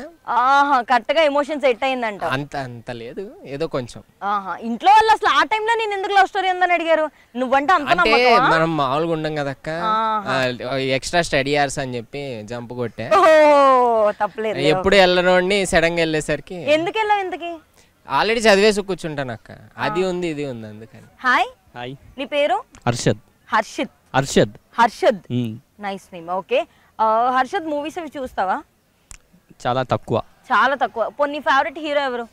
కరెక్ట్ గా ఎమోషన్ సెట్ అయిందంట? అంత లేదు, ఏదో కొంచెం. ఇంట్లో వాళ్ళు అసలు ఆ టైంలో నేను ఎందుకు లవ్ స్టోరీ ఉందని అడిగారు? నువ్వంటే అంటే మనం మామూలుగా ఉండం కదక్క, ఎక్స్ట్రా స్టడీ అవర్స్ అని చెప్పి జంప్ కొట్టే. తప్పలేదు. ఎప్పుడు వెళ్ళనోడిని సడన్ గా వెళ్ళేసరికి. ఎందుకు వెళ్ళావు ఇంతకి? ఆల్రెడీ చదివేసి కూర్చుంటాను అక్క, అది ఉంది ఇది ఉంది అందుకని. హాయ్, నీ పేరు? Harshad. Harshad. Nice name. Okay, Harshad, movies అవి చూస్తావా? చాలా తక్కువ. నీ ఫేవరెట్ హీరో ఎవరు?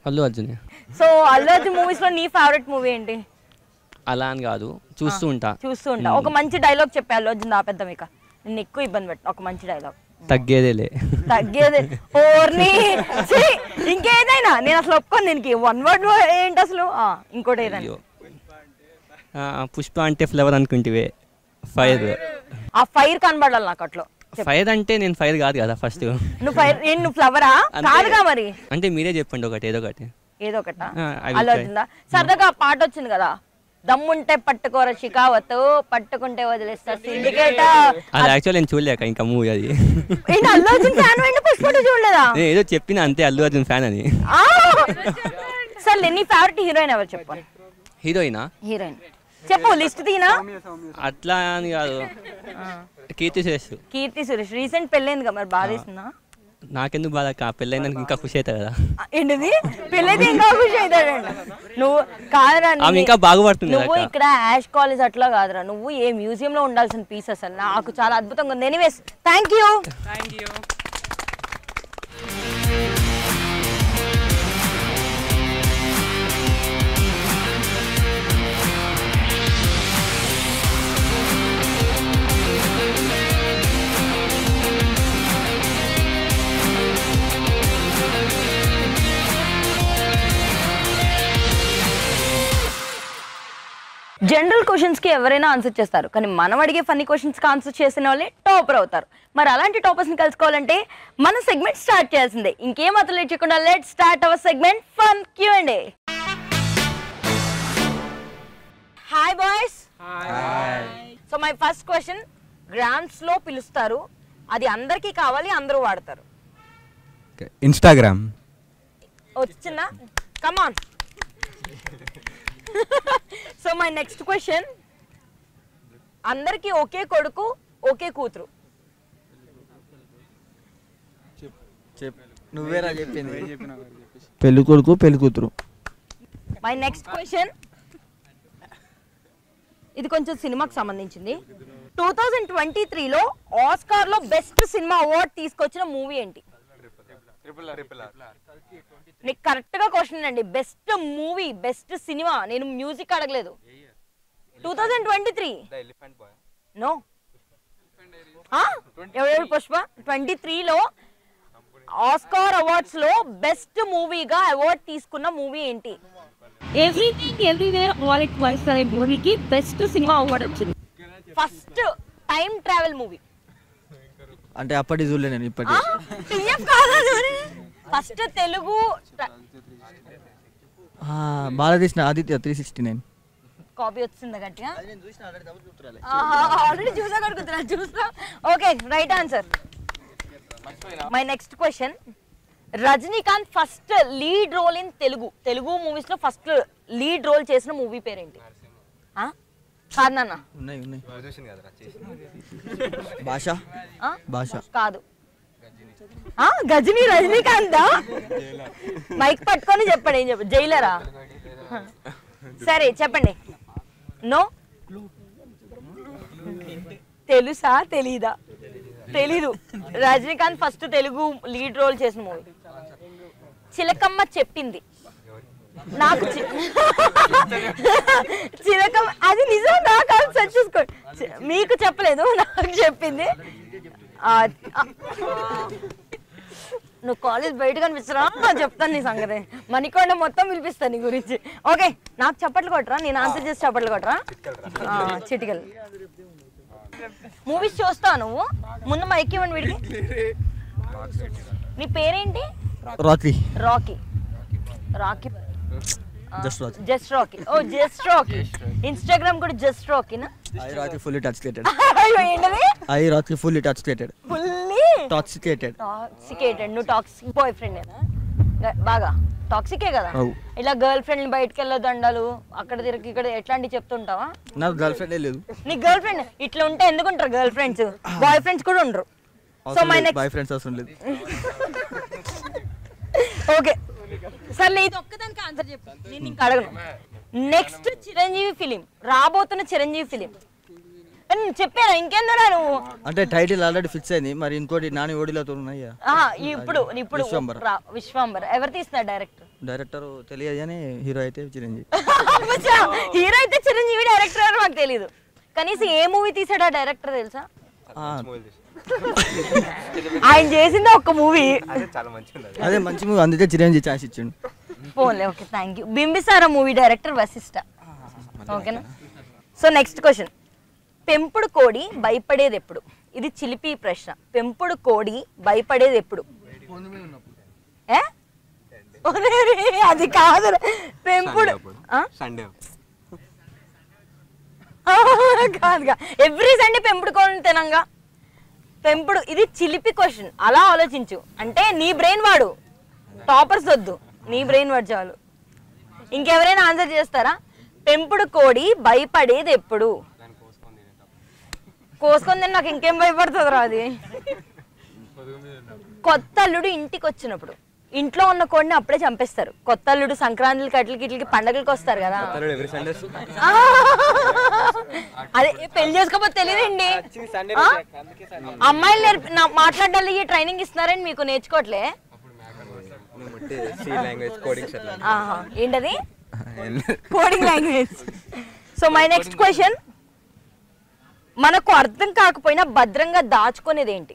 అల్లు అర్జున్. సో అల్లు అర్జున్ మూవీస్ లో నీ ఫేవరెట్ మూవీ ఏంటి? అలా అని కాదు, చూస్తూ ఉంటా. ఒక మంచి డైలాగ్ చెప్పే అల్లు అర్జున్ ఆపేద్దాం. ఇక నిన్ను ఎక్కువ ఇబ్బంది పెట్ట, ఒక మంచి డైలాగ్. తగ్గేదే. ఓర్ని ఇంకేదైనా నేను అసలు ఒప్పుకోను దీనికి. 1 word ఏంటి అసలు? ఇంకోటి ఏదైనా. పుష్ప అంటే ఫ్లేవర్ అనుకుంటివే, ఫైర్. ఆ ఫైర్ కనబడాలి నాకు అట్లా. ఫైర్ అంటే నేను ఫైర్ కాదు కదా ఫస్ట్. నువ్వు ఫ్లవరా కాదుగా మరి? అంటే మీరే చెప్పండి ఒకటి, ఏదో ఒకటా అలా వచ్చిందా? సరదాగా పాట వచ్చింది కదా, దమ్ముంటే పట్టుకోర షికావత్, పట్టుకుంటే వదిలేస్తా సిండికేట్. అది యాక్చువల్ నేను చూడలేక ఇంకా మూవీ అది. అల్లు అర్జున్ ఫ్యాన్ అంటే పుష్ప చూడలేదా? నేను ఏదో చెప్పిన అంతే, అల్లు అర్జున్ ఫ్యాన్ అని. సరే, నీ ఫేవరెట్ హీరోయిన్ ఎవరు చెప్పు? హీరోయిన్ చెప్పు, లిస్ట్ తీనా? అట్లా అని కాదు, కీర్తి సురేష్. రీసెంట్ పెళ్ళైంది కదా, మరి బాధేసిందా? నాకెందుకు బాధ అక్క పెళ్ళైందానికి ఇంకా ఖుషి అవుతా కదా ఏంటిది పెళ్ళైతే ఇంకా ఖుషి అవుతాడంట. నువ్వు కాదురా, ఆమె ఇంకా బాగుపడుతుంది నువ్వు ఇక్కడ యాష్ కాలేజ్ అట్లా కాదురా, నువ్వు ఏ మ్యూజియం లో ఉండాల్సిన పీస్ అసలు. నాకు చాలా అద్భుతంగా ఉంది. Anyways thank you. జనరల్ క్వశ్చన్స్కి ఎవరైనా ఆన్సర్ చేస్తారు, కానీ మనం అడిగే ఫన్నీ క్వశ్చన్స్కి ఆన్సర్ చేసిన వాళ్ళే టాపర్ అవుతారు. మరి అలాంటి టాపర్స్ని కలుసుకోవాలంటే మన సెగ్మెంట్ స్టార్ట్ చేయాల్సిందే. ఇంకేం అతను లేట్ చేయకుండా let's start our segment fun Q&A. Hi boys. So my first question, grams లో పిలుస్తారు, అది అందరికీ కావాలి, అందరూ వాడతారు. ఇన్స్టాగ్రామ్. వచ్చిందా? Come on. So my next question, అందరికి ఒకే కొడుకు ఒకే కూతురు. నువ్వేరా చెప్పింది. పెళ్లి కొడుకు పెళ్లి కూతురు. మై నెక్స్ట్ క్వశ్చన్, ఇది కొంచెం సినిమాకి సంబంధించింది. 2023లో ఆస్కార్ లో బెస్ట్ సినిమా అవార్డ్ తీసుకొచ్చిన మూవీ ఏంటి? నీకు కరెక్ట్ గా క్వశ్చన్ అండి. బెస్ట్ మూవీ, బెస్ట్ సినిమా, నేను మ్యూజిక్ అడగలేదు. 2023 నో. ఎవరు పుష్ప? 23లో ఆస్కార్ అవార్డ్స్ లో బెస్ట్ మూవీగా అవార్డ్ తీసుకున్న మూవీ ఏంటి? Everything everywhere all at once అనే మూవీకి బెస్ట్ సినిమా అవార్డ్ వచ్చింది. ఫస్ట్ టైం ట్రావెల్ మూవీ అంటే అప్పటి చూడలే నేను, ఇప్పటి. ఫస్ట్ తెలుగు బాలకృష్ణ ఆదిత్య 369. కాపీ వచ్చిందా గట్టిగా? ఆల్రెడీ చూసా కడుగుతున్నా, చూసా. Okay, right answer. My next question, Rajinikanth first lead role in Telugu movies లో ఫస్ట్ లీడ్ రోల్ చేసిన మూవీ పేరేంటి? కాదు నాన్న, భాష కాదు. గజనీ రజనీకాంత్. మైక్ పట్టుకొని చెప్పండి. ఏం చెప్పండి? జైలరా? సరే చెప్పండి. నో. తెలుసా తెలీదా? తెలీదు. Rajinikanth first Telugu lead role చేసిన మూవీ చిలకమ్మ చెప్పింది. నాకు చిలకమ్మ అది నిజం, నాకు అది సెర్చ్ చేసుకోండి. మీకు చెప్పలేదు, నాకు చెప్పింది. నువ్వు కాలేజ్ బయట కనిపిస్తురా? చెప్తాను నీ సంగతి. మణికొండ మొత్తం పిలిపిస్తాను నీ గురించి. ఓకే, నాకు చప్పట్లు కొట్టరా, నేను ఆన్సర్ చేసి చప్పట్లు కొట్టరా? చిటికల్. మూవీస్ చూస్తావు నువ్వు? ముందు మైక్ ఇవ్వండి వీడికి. నీ పేరేంటి? Rocky. Rocky. Rocky. Just Rocky. Oh just Rocky. Instagram కూడా జస్ట్ రాకీనా? I Rocky fully toxicated. ఏంటది? I Rocky fully toxicated. Fully toxicated. నువ్వు టాక్సిక్ బాయ్ ఫ్రెండ్ బాగా టాక్సికే కదా? ఇలా గర్ల్ ఫ్రెండ్ బయటకు వెళ్ళొద్దు అండాలు, అక్కడ తిరిగి ఇక్కడ ఎట్లాంటివి చెప్తుంటావా? నాకు గర్ల్ ఫ్రెండ్ లేదు. నీ గర్ల్ ఫ్రెండ్ ఇట్లా ఉంటే ఎందుకు ఉంటారు గర్ల్ ఫ్రెండ్స్? బాయ్ ఫ్రెండ్స్ కూడా ఉండరు. So my next boyfriends అవసరం లేదు. ఓకే సర్లే, ఇది ఒక్కదానికి ఆన్సర్ చెప్పు, నేను ఇంకా అడగను. నెక్స్ట్ చిరంజీవి ఫిలిం, రాబోతున్న చిరంజీవి ఫిలిం చెప్పారా? ఇంకేందరా నువ్వు? అంటే టైటిల్ ఆల్రెడీ ఫిక్స్ అయింది, మరి ఇంకోటి నాని ఓడిలతో ఉన్నాయా? ఇప్పుడు విశ్వంబర్. ఎవరు తీస్తున్నారు డైరెక్టర్? డైరెక్టర్ తెలియదు కానీ హీరో అయితే చిరంజీవి. హీరో అయితే చిరంజీవి, డైరెక్టర్ ఎవరు మాకు తెలియదు. కనీసం ఏ మూవీ తీసాడా డైరెక్టర్ తెలుసా? ఆయన చేసింది ఒక్క మూవీ, అదే మంచి మూవీ, అందుకే చిరంజీవి ఛాన్స్ ఇచ్చిండు. పోన్లే, okay thank you. Bimbisara movie director Vashishta. ఓకేనా? సో నెక్స్ట్ క్వశ్చన్, పెంపుడు కోడి భయపడేది ఎప్పుడు? ఇది చిలిపి ప్రశ్న. పెంపుడు కోడి భయపడేది ఎప్పుడు? అది కాదు, పెంపుడు కాదుగా. ఎవ్రీ సండే పెంపుడు కోడిని తినంగా. పెంపుడు, ఇది చిలిపి క్వశ్చన్, అలా ఆలోచించు. అంటే నీ బ్రెయిన్ వాడు, టాపర్స్ వద్దు, నీ బ్రెయిన్ వాడు చాలు. ఇంకెవరైనా ఆన్సర్ చేస్తారా? పెంపుడు కోడి భయపడేది ఎప్పుడు? కోసుకొని నాకు ఇంకేం భయపడుతుంది రా అది. కొత్త అల్లుడు ఇంటికి వచ్చినప్పుడు ఇంట్లో ఉన్న కోడిని అప్పుడే చంపేస్తారు. కొత్త అల్లుడు సంక్రాంతికి అట్లకి పండగలకి వస్తారు కదా, అదే పెళ్లి చేసుకోకపోతే తెలియదండి. అమ్మాయిలు మాట్లాడాలి ట్రైనింగ్ ఇస్తున్నారని మీకు నేర్చుకోవట్లే. ఏంటది coding language. So my next question, మనకు అర్థం కాకపోయినా భద్రంగా దాచుకునేది ఏంటి?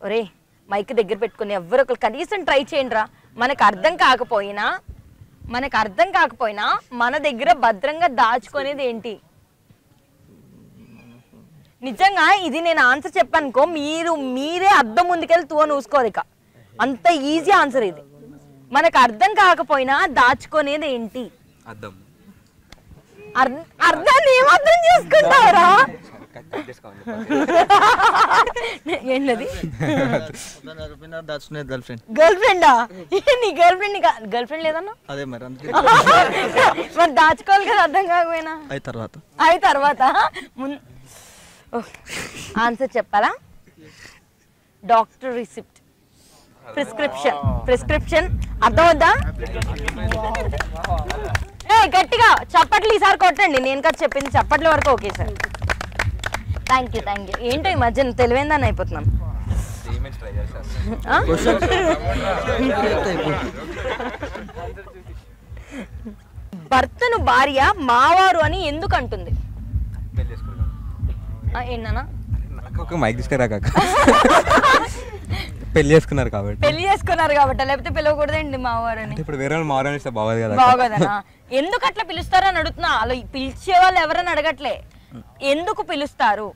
ఒరే మైక్ దగ్గర పెట్టుకుని ఎవరు ఒకరు కనీసం ట్రై చేయండి రా. మనకు అర్థం కాకపోయినా మన దగ్గర భద్రంగా దాచుకునేది ఏంటి? నిజంగా ఇది నేను ఆన్సర్ చెప్పానుకో మీరే అర్థం ముందుకెళ్ళి తూ అని చూసుకోరు. ఇక అంత ఈజీ ఆన్సర్ ఇది. మనకు అర్థం కాకపోయినా దాచుకునేది ఏంటి? అర్థాన్ని ఏం అర్థం చేసుకుంటారా? ఏంటది? గర్ల్ ఫ్రెండా? నీ గర్ల్ ఫ్రెండ్ లేదన్నా? అదే మరి మరి దాచుకోవాలి కదా అర్థం కాకపోయినా. అయి తర్వాత ఆన్సర్ చెప్పాలా? డాక్టర్ రిసిప్ట్, ప్రిస్క్రిప్షన్ అర్థమవుద్దా? గట్టిగా చప్పట్లు ఈసారి కొట్టండి. నేను కదా చెప్పింది చప్పట్ల వరకు. Okay sir, thank you. ఏంటో ఈ మధ్యన తెలివైందని అయిపోతున్నాం. భర్తను భార్య మావారు అని ఎందుకు అంటుంది? ఏంటన్నా మైక్ తీసుకురాక పెళ్లి చేసుకున్నారు కాబట్టి లేకపోతే పిలవకూడదండి మావారు అని. ఇప్పుడు వేరే వాళ్ళు మావారు ఇస్తే బాగోదు కదా. బాగోదనా? ఎందుకు అట్లా పిలుస్తారని అడుగుతున్నా. అలా పిలిచే వాళ్ళు ఎవరని అడగట్లే, ఎందుకు పిలుస్తారు?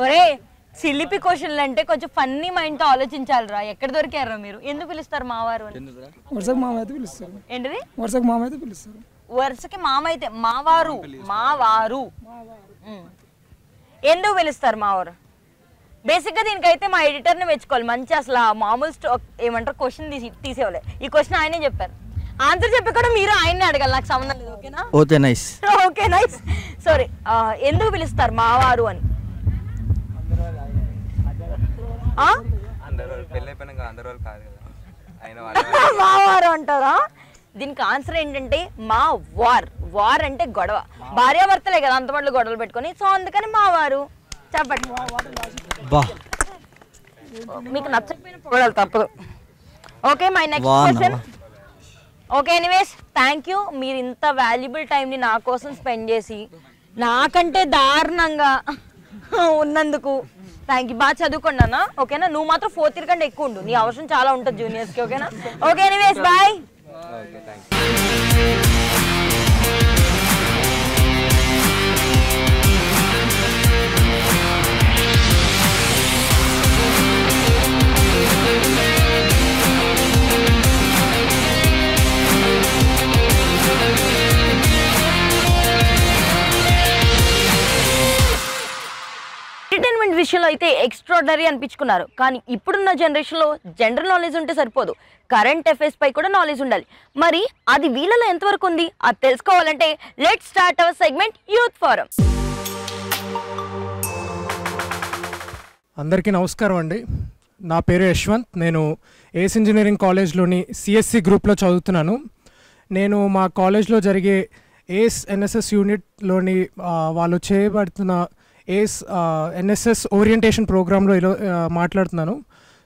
ఒరే సిలిపి క్వశ్చన్లు అంటే కొంచెం ఫన్నీ మైండ్ తో ఆలోచించాలిరా. ఎక్కడ దొరికారా మీరు? ఎందుకు పిలుస్తారు మావారు అని? వరుసకి మామ అయితే పిలుస్తారు. ఏంటిది? వరుసకి మామ అయితే పిలుస్తారు. వరుసకి మామ అయితే మావారు ఎందుకు పిలుస్తారు మావారు? బేసిక్ గా దీనికైతే మా ఎడిటర్ ని మెచ్చుకోవాలి. మంచి అసలు మామూలు ఏమంటారు క్వశ్చన్ తీసేవాళ్ళే. ఈ క్వశ్చన్ ఆయనే చెప్పారు. ఆన్సర్ చెప్పి కూడా మీరు ఆయన్ని అడగాలి, నాకు సంబంధం లేదు. ఓకేనా? Okay nice. సారీ, ఎందుకు పిలుస్తారు మావారు అని? మావారు అంటారా? దీనికి ఆన్సర్ ఏంటంటే మా వార్ అంటే గొడవ. భార్యాభర్తలే కదా అంతమంది గొడవలు పెట్టుకొని, సో అందుకని మావారు. చెప్పండి. మీకు నచ్చకపోయిన పొగడాలి, తప్పదు. Okay, my next question. Okay, anyways thank you. మీరు ఇంత వాల్యుబుల్ టైంని నా కోసం స్పెండ్ చేసి నాకంటే దారుణంగా ఉన్నందుకు థ్యాంక్ యూ. బాగా చదువుకోండి అన్న, ఓకేనా? నువ్వు మాత్రం 4th ఇయర్ కంటే ఎక్కువ ఉండు, నీ అవసరం చాలా ఉంటుంది జూనియర్స్కి, ఓకేనా? Okay, anyways bye. ఎంటర్టైన్మెంట్ విషయంలో అయితే ఎక్స్ట్రాడనరీ అనిపించుకున్నారు. కానీ ఇప్పుడున్న జనరేషన్లో జనరల్ నాలెడ్జ్ ఉంటే సరిపోదు, కరెంట్ అఫైర్స్ పై కూడా నాలెడ్జ్ ఉండాలి. మరి అది వీళ్ళలో ఎంతవరకు ఉంది? అది తెలుసుకోవాలంటే let's start our segment youth forum. అందరికీ నమస్కారం అండి. నా పేరు యశ్వంత్. నేను ఏస్ ఇంజనీరింగ్ కాలేజ్లోని సిఎస్సి గ్రూప్లో చదువుతున్నాను. నేను మా కాలేజ్లో జరిగే ఏస్ ఎన్ఎస్ఎస్ యూనిట్లోని వాళ్ళు చేయబడుతున్న ఏస్ ఎన్ఎస్ఎస్ ఓరియంటేషన్ ప్రోగ్రాంలో మాట్లాడుతున్నాను.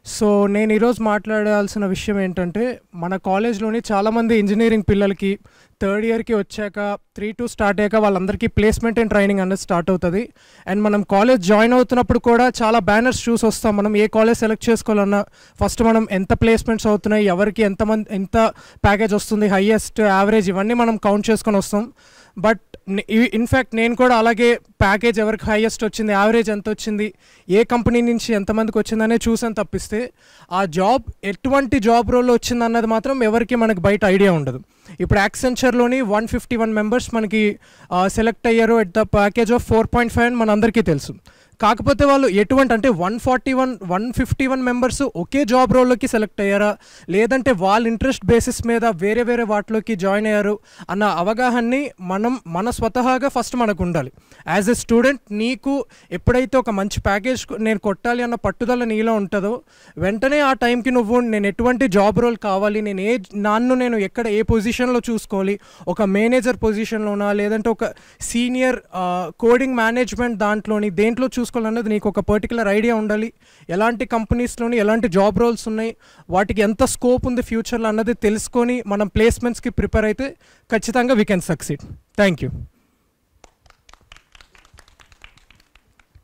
సో నేను ఈరోజు మాట్లాడాల్సిన విషయం ఏంటంటే, మన కాలేజ్లోని చాలామంది ఇంజనీరింగ్ పిల్లలకి 3rd ఇయర్కి వచ్చాక 3-2 స్టార్ట్ అయ్యాక వాళ్ళందరికీ ప్లేస్మెంట్ అండ్ ట్రైనింగ్ అనేది స్టార్ట్ అవుతుంది. అండ్ మనం కాలేజ్ జాయిన్ అవుతున్నప్పుడు కూడా చాలా బ్యానర్స్ చూసి వస్తాం. మనం ఏ కాలేజ్ సెలెక్ట్ చేసుకోవాలన్నా ఫస్ట్ మనం ఎంత ప్లేస్మెంట్స్ అవుతున్నాయి, ఎవరికి ఎంత ప్యాకేజ్ వస్తుంది, హైయెస్ట్, యావరేజ్, ఇవన్నీ మనం కౌంట్ చేసుకొని వస్తాం. బట్ ఇన్ఫ్యాక్ట్ నేను కూడా అలాగే ప్యాకేజ్ ఎవరికి హైయెస్ట్ వచ్చింది, యావరేజ్ ఎంత వచ్చింది, ఏ కంపెనీ నుంచి ఎంతమందికి వచ్చిందనే చూసాను తప్పిస్తే ఆ జాబ్ ఎటువంటి జాబ్ రోల్లో వచ్చింది అన్నది మాత్రం ఎవరికి మనకు బయట ఐడియా ఉండదు. ఇప్పుడు యాక్సెంచర్లోని 151 మెంబర్స్ మనకి సెలెక్ట్ అయ్యారు ఎట్ ద ప్యాకేజ్ ఆఫ్ 4.5 అని మనందరికీ తెలుసు. కాకపోతే వాళ్ళు ఎటువంటి అంటే 151 మెంబర్స్ ఒకే జాబ్ రోల్లోకి సెలెక్ట్ అయ్యారా, లేదంటే వాళ్ళ ఇంట్రెస్ట్ బేసిస్ మీద వేరే వేరే వాటిలోకి జాయిన్ అయ్యారు అన్న అవగాహనని మన స్వతహాగా ఫస్ట్ మనకు ఉండాలి. యాజ్ ఎ స్టూడెంట్ నీకు ఎప్పుడైతే ఒక మంచి ప్యాకేజ్ నేను కొట్టాలి అన్న పట్టుదల నీలో ఉంటుందో వెంటనే ఆ టైంకి నువ్వు నేను ఎటువంటి జాబ్ రోల్ కావాలి, నేను ఎక్కడ ఏ పొజిషన్లో చూసుకోవాలి, ఒక మేనేజర్ పొజిషన్లోనా లేదంటే ఒక సీనియర్ కోడింగ్ మేనేజ్మెంట్ దేంట్లో చూసుకోవాలన్నది నీకు ఒక పర్టికులర్ ఐడియా ఉండాలి. ఎలాంటి కంపెనీస్లోని ఎలాంటి జాబ్ రోల్స్ ఉన్నాయి, వాటికి ఎంత స్కోప్ ఉంది ఫ్యూచర్లో అన్నది తెలుసుకొని మనం ప్లేస్మెంట్స్కి ప్రిపేర్ అయితే ఖచ్చితంగా we can succeed. Thank you.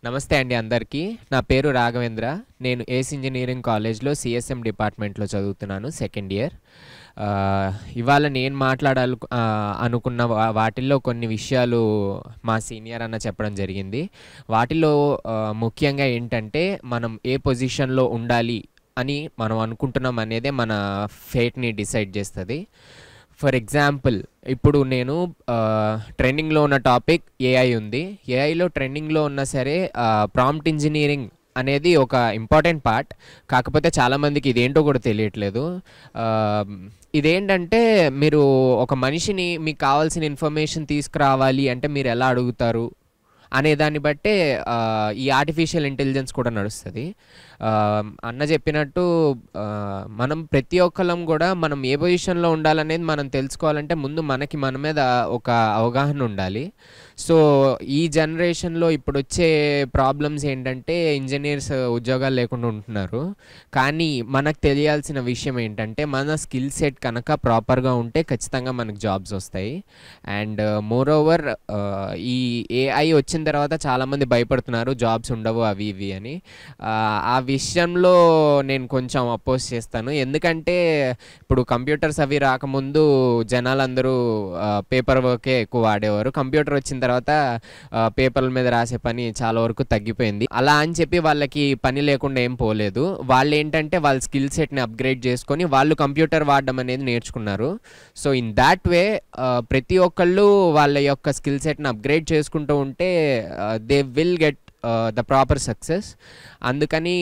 నమస్తే అండి అందరికీ. నా పేరు రాఘవేంద్ర. నేను ఏస్ ఇంజనీరింగ్ కాలేజ్లో సిఎస్ఎం డిపార్ట్మెంట్లో చదువుతున్నాను, సెకండ్ ఇయర్. ఇవాళ నేను అనుకున్న వాటిల్లో కొన్ని విషయాలు మా సీనియర్ అన్న చెప్పడం జరిగింది. వాటిలో ముఖ్యంగా ఏంటంటే మనం ఏ పొజిషన్లో ఉండాలి అని మనం అనుకుంటున్నాం అనేదే మన ఫేట్ని డిసైడ్ చేస్తుంది. ఫర్ ఎగ్జాంపుల్ ఇప్పుడు నేను ట్రెండింగ్లో ఉన్న టాపిక్ ఏఐ ఉంది. ఏఐలో ట్రెండింగ్లో ఉన్నా సరే ప్రాంప్ట్ ఇంజనీరింగ్ అనేది ఒక ఇంపార్టెంట్ పార్ట్. కాకపోతే చాలామందికి ఇదేంటో కూడా తెలియట్లేదు. ఇదేంటంటే మీరు ఒక మనిషిని మీకు కావాల్సిన ఇన్ఫర్మేషన్ తీసుకురావాలి అంటే మీరు ఎలా అడుగుతారు అనే దాన్ని బట్టే ఈ ఆర్టిఫిషియల్ ఇంటెలిజెన్స్ కూడా నడుస్తుంది. అన్న చెప్పినట్టు మనం ప్రతి ఒక్కళ్ళం కూడా మనం ఏ పొజిషన్లో ఉండాలనేది మనం తెలుసుకోవాలంటే ముందు మనకి మన మీద ఒక అవగాహన ఉండాలి. సో ఈ జనరేషన్లో ఇప్పుడు వచ్చే ప్రాబ్లమ్స్ ఏంటంటే ఇంజనీర్స్ ఉద్యోగాలు లేకుండా ఉంటున్నారు. కానీ మనకు తెలియాల్సిన విషయం ఏంటంటే మన స్కిల్ సెట్ కనుక ప్రాపర్గా ఉంటే ఖచ్చితంగా మనకు జాబ్స్ వస్తాయి. అండ్ మోర్ ఓవర్ ఈ ఏఐ వచ్చిన తర్వాత చాలామంది భయపడుతున్నారు జాబ్స్ ఉండవు అవి ఇవి అని. ఆ విషయంలో నేను కొంచెం అపోజ్ చేస్తాను. ఎందుకంటే ఇప్పుడు కంప్యూటర్స్ అవి రాకముందు జనాలందరూ పేపర్ వర్కే ఎక్కువ వాడేవారు. కంప్యూటర్ వచ్చిన తర్వాత పేపర్ల మీద రాసే పని చాలా వరకు తగ్గిపోయింది. అలా అని చెప్పి వాళ్ళకి పని లేకుండా ఏం పోలేదు. వాళ్ళు ఏంటంటే వాళ్ళ స్కిల్ సెట్ని అప్గ్రేడ్ చేసుకొని వాళ్ళు కంప్యూటర్ వాడడం అనేది నేర్చుకున్నారు. సో ఇన్ దాట్ వే ప్రతి ఒక్కళ్ళు వాళ్ళ యొక్క స్కిల్ సెట్ని అప్గ్రేడ్ చేసుకుంటూ ఉంటే they will get the proper success. అందుకని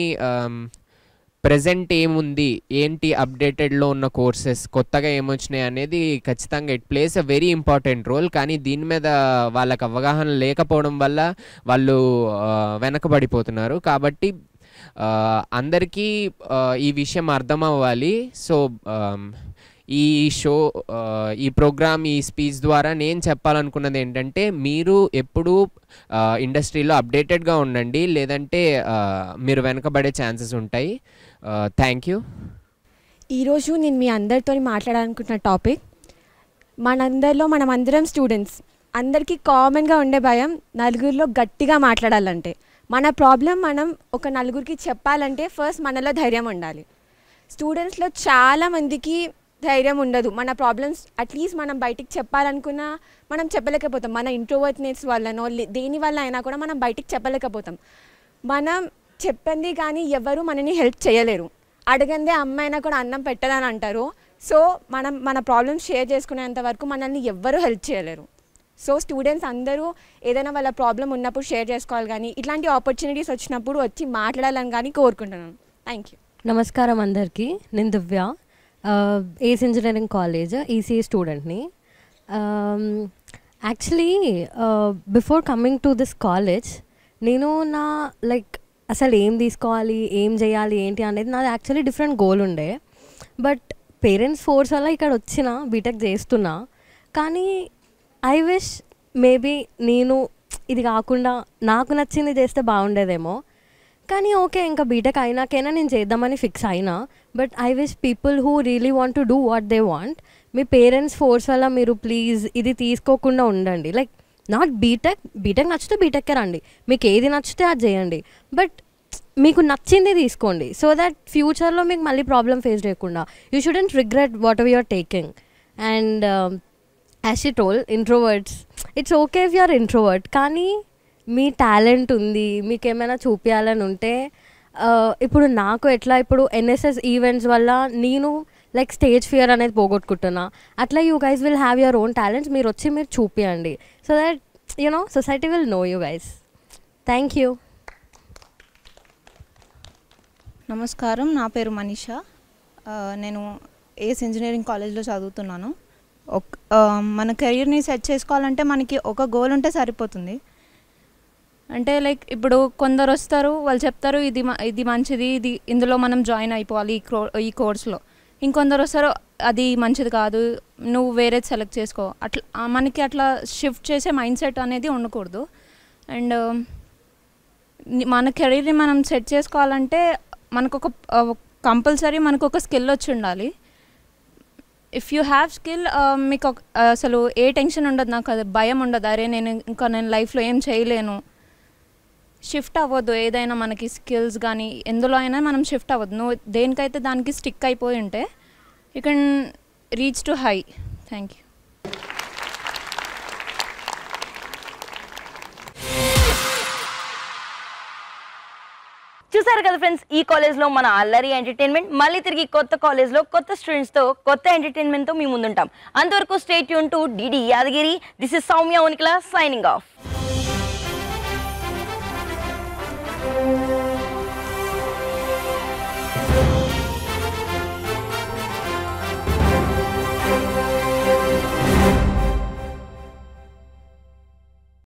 ప్రెజెంట్ ఏముంది ఏంటి అప్డేటెడ్లో ఉన్న కోర్సెస్ కొత్తగా ఏమొచ్చినాయి అనేది ఖచ్చితంగా it plays a very important role. కానీ దీని మీద వాళ్ళకి అవగాహన లేకపోవడం వల్ల వాళ్ళు వెనకబడిపోతున్నారు. కాబట్టి అందరికీ ఈ విషయం అర్థం అవ్వాలి. సో ఈ ప్రోగ్రామ్ ఈ స్పీచ్ ద్వారా నేను చెప్పాలనుకున్నది ఏంటంటే మీరు ఎప్పుడూ ఇండస్ట్రీలో అప్డేటెడ్గా ఉండండి, లేదంటే మీరు వెనకబడే ఛాన్సెస్ ఉంటాయి. Thank you. ఈరోజు నేను మీ అందరితో మాట్లాడాలనుకుంటున్న టాపిక్ మనమందరం స్టూడెంట్స్ అందరికీ కామన్గా ఉండే భయం నలుగురిలో గట్టిగా మాట్లాడాలంటే. మన ప్రాబ్లం మనం ఒక నలుగురికి చెప్పాలంటే ఫస్ట్ మనలో ధైర్యం ఉండాలి. స్టూడెంట్స్లో చాలామందికి ధైర్యం ఉండదు. మన ప్రాబ్లమ్స్ అట్లీస్ట్ మనం బయటికి చెప్పాలనుకున్నా మనం చెప్పలేకపోతాం. మన ఇంట్రోవర్ట్నెస్ వల్లనో దేని వల్ల అయినా కూడా మనం బయటికి చెప్పలేకపోతాం. మనం చెప్పింది కానీ ఎవరు మనని హెల్ప్ చేయలేరు. అడగందే అమ్మాయినా కూడా అన్నం పెట్టదని అంటారు. సో మన ప్రాబ్లమ్స్ షేర్ చేసుకునేంత వరకు మనల్ని ఎవ్వరూ హెల్ప్ చేయలేరు. సో స్టూడెంట్స్ అందరూ ఏదైనా వాళ్ళ ప్రాబ్లం ఉన్నప్పుడు షేర్ చేసుకోవాలి, కానీ ఇట్లాంటి ఆపర్చునిటీస్ వచ్చినప్పుడు వచ్చి మాట్లాడాలని కానీ కోరుకుంటున్నాను. Thank you. నమస్కారం అందరికీ. నేను దివ్య, ఏస్ ఇంజనీరింగ్ కాలేజ్ ఈసీఈ స్టూడెంట్ని. Actually before coming to this college నేను అసలు ఏం తీసుకోవాలి, ఏం చేయాలి, ఏంటి అనేది నాది యాక్చువల్లీ డిఫరెంట్ గోల్ ఉండే. బట్ పేరెంట్స్ ఫోర్స్ వల్ల ఇక్కడ వచ్చిన బీటెక్ చేస్తున్నా. కానీ ఐ విష్ మేబీ నేను ఇది కాకుండా నాకు నచ్చింది చేస్తే బాగుండేదేమో. కానీ ఓకే, ఇంకా బీటెక్ అయినాకైనా నేను చేద్దామని ఫిక్స్ అయినా. But I wish people who really want to do what they want, me parents force వల్ల మీరు ప్లీజ్ ఇది తీసుకోకుండా ఉండండి. నాట్ బీటెక్ నచ్చితే బీటెక్కే రండి, మీకు ఏది నచ్చితే అది చేయండి. బట్ మీకు నచ్చింది తీసుకోండి, సో దట్ ఫ్యూచర్లో మీకు మళ్ళీ ప్రాబ్లం ఫేస్ చేయకుండా. You shouldn't regret whatever you're taking. And as she told, introverts, it's okay if you're introvert, కానీ మీ టాలెంట్ ఉంది, మీకు ఏమైనా చూపించాలని ఉంటే ఇప్పుడు నాకు ఇప్పుడు ఎన్ఎస్ఎస్ ఈవెంట్స్ వల్ల నేను స్టేజ్ ఫియర్ అనేది పోగొట్టుకుంటున్నా. అట్లా you guys will have your own talents, మీరు వచ్చి మీరు చూపించండి, so that society will know you guys. Thank you. నమస్కారం, నా పేరు మనీషా. నేను ఏస్ ఇంజనీరింగ్ కాలేజ్లో చదువుతున్నాను. మన కెరీర్ని సెట్ చేసుకోవాలంటే మనకి ఒక గోల్ ఉంటే సరిపోతుంది. అంటే లైక్ ఇప్పుడు కొందరు వస్తారు, వాళ్ళు చెప్తారు ఇది మంచిది, ఇందులో మనం జాయిన్ అయిపోవాలి ఈ కోర్స్లో. ఇంకొందరు వస్తారు, అది మంచిది కాదు, నువ్వు వేరేది సెలెక్ట్ చేసుకో. అట్లా మనకి అట్లా షిఫ్ట్ చేసే మైండ్ సెట్ అనేది ఉండకూడదు. అండ్ మన కెరీర్ని మనం సెట్ చేసుకోవాలంటే మనకు కంపల్సరీ మనకు ఒక స్కిల్ వచ్చి ఉండాలి. ఇఫ్ యూ హ్యావ్ స్కిల్, మీకు అసలు ఏ టెన్షన్ ఉండదు, నాకు అది భయం ఉండదు, అరే నేను లైఫ్లో ఏం చేయలేను. షిఫ్ట్ అవ్వద్దు, ఏదైనా మనకి స్కిల్స్ కానీ ఎందులో అయినా మనం షిఫ్ట్ అవ్వద్దు. నువ్వు దేనికైతే దానికి స్టిక్ అయిపోయి ఉంటే you can reach to high. Thank you. చూసారు కదా ఫ్రెండ్స్, ఈ కాలేజ్లో మన అల్లరి ఎంటర్టైన్మెంట్ మళ్ళీ తిరిగి కొత్త కాలేజ్లో కొత్త స్టూడెంట్స్తో కొత్త ఎంటర్టైన్మెంట్తో మీ ముందుంటాం. అంతవరకు stay tune to DD Yadagiri. This is Soumya ఉనికిల సైనింగ్ ఆఫ్.